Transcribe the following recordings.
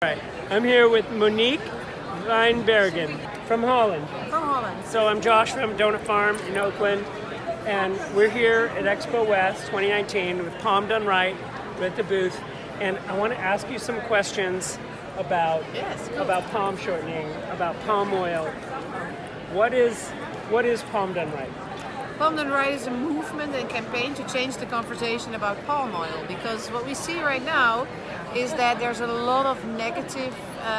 Right. I'm here with Monique Wijnbergen from Holland. From Holland. So I'm Josh from Donut Farm in Oakland, and we're here at Expo West 2019 with Palm Done Right. We're at the booth, and I want to ask you some questions about palm shortening, about palm oil. What is Palm Done Right? Palm Done Right is a movement and campaign to change the conversation about palm oil, because what we see right now is that there's a lot of negative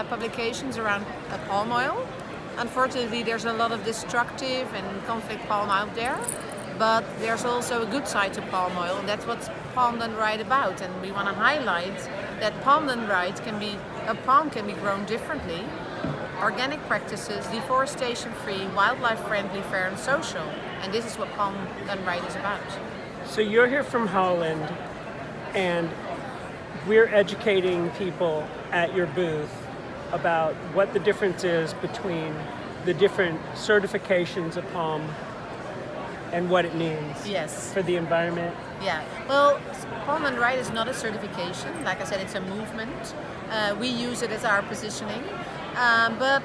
publications around palm oil. Unfortunately, there's a lot of destructive and conflict palm out there, but there's also a good side to palm oil, and that's what's Palm Done Right about. And we want to highlight that Palm Done Right a palm can be grown differently, organic practices, deforestation-free, wildlife-friendly, fair and social. And this is what Palm Done Right is about. So you're here from Holland, and we're educating people at your booth about what the difference is between the different certifications of palm and what it means for the environment. Yeah, well, Palm Done Right is not a certification. Like I said, it's a movement. We use it as our positioning, but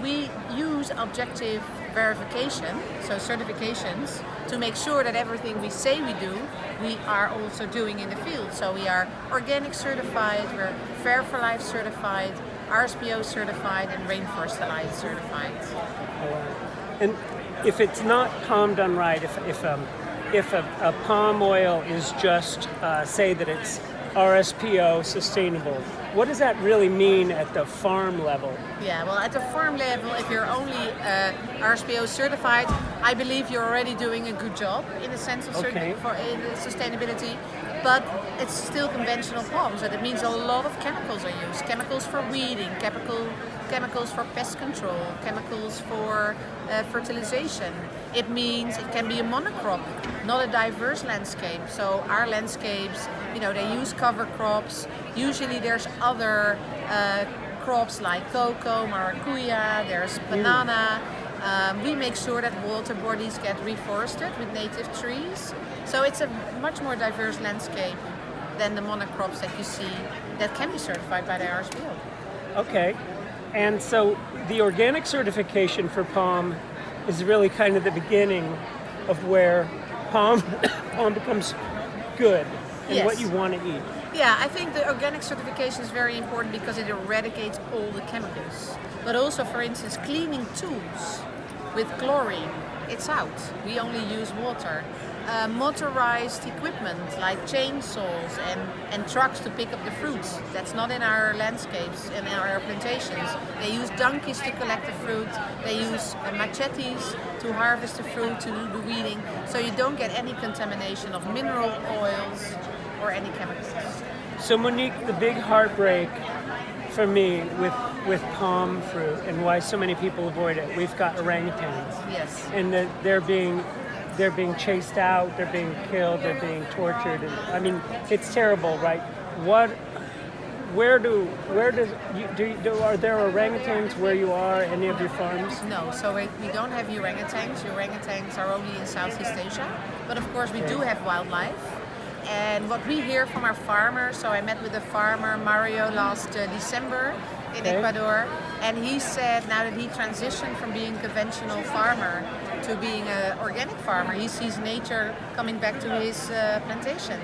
we use objective verification, so certifications, to make sure that everything we say we do, we are also doing in the field. So we are organic certified, we're Fair for Life certified, RSPO certified, and Rainforest Alliance certified. And if it's not Palm Done Right, if a palm oil is just say that it's RSPO sustainable, what does that really mean at the farm level? Yeah, well, at the farm level, if you're only RSPO certified, I believe you're already doing a good job in the sense of sustainability, but it's still conventional palm, so that means a lot of chemicals are used. Chemicals for weeding, chemicals for pest control, chemicals for fertilization. It means it can be a monocrop, not a diverse landscape. So our landscapes, they use cover crops. Usually there's other crops like cocoa, maracuya, there's banana. We make sure that water bodies get reforested with native trees. So it's a much more diverse landscape than the monocrops that you see that can be certified by the RSPO. Okay, and so the organic certification for palm is really kind of the beginning of where palm becomes good and what you want to eat. Yeah, I think the organic certification is very important because it eradicates all the chemicals. But also, for instance, cleaning tools with chlorine, it's out. We only use water. Motorized equipment like chainsaws and trucks to pick up the fruits, that's not in our landscapes and in our plantations. They use donkeys to collect the fruit. They use machetes to harvest the fruit, to do the weeding. So you don't get any contamination of mineral oils or any chemicals. So Monique, the big heartbreak for me with palm fruit and why so many people avoid it, we've got orangutans. Yes. And they're being chased out, they're being killed, they're being tortured. And, I mean, it's terrible, right? Are there orangutans where you are, any of your farms? No, so we don't have orangutans. Orangutans are only in Southeast Asia. But of course we do have wildlife. And what we hear from our farmers, so I met with a farmer, Mario, last December in Ecuador, and he said now that he transitioned from being a conventional farmer to being an organic farmer, he sees nature coming back to his plantation.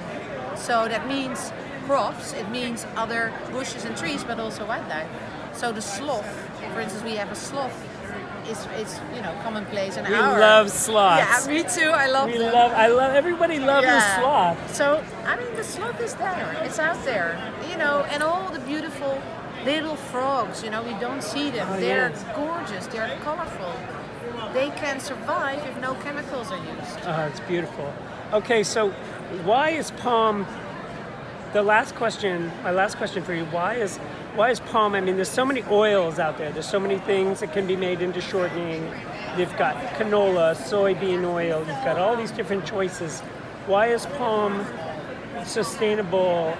So that means crops, it means other bushes and trees, but also wildlife. So the sloth, for instance, we have a sloth. It's commonplace in We our... love sloths. Yeah, me too. I love them. Everybody loves the sloth. So, I mean, the sloth is there. It's out there. And all the beautiful little frogs, we don't see them. They're gorgeous. They're colorful. They can survive if no chemicals are used. It's beautiful. Okay, so why is palm... my last question for you, why is palm, I mean, there's so many oils out there. There's so many things that can be made into shortening. You've got canola, soybean oil. You've got all these different choices. Why is palm sustainable,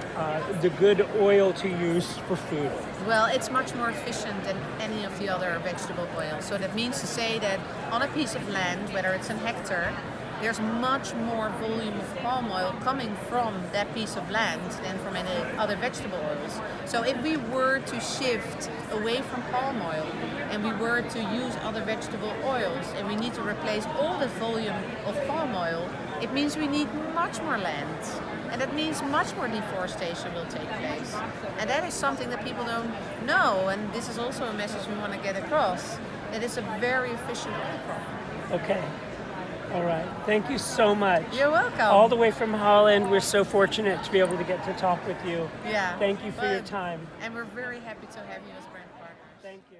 the good oil to use for food? Well, it's much more efficient than any of the other vegetable oils. So that means to say that on a piece of land, whether it's an hectare, there's much more volume of palm oil coming from that piece of land than from any other vegetable oils. So if we were to shift away from palm oil and we were to use other vegetable oils and we need to replace all the volume of palm oil, it means we need much more land. And that means much more deforestation will take place. And that is something that people don't know, and this is also a message we want to get across, that it's a very efficient oil crop. Okay. All right. Thank you so much. You're welcome. All the way from Holland. We're so fortunate to be able to get to talk with you. Yeah. Thank you for your time. And we're very happy to have you as brand partners. Thank you.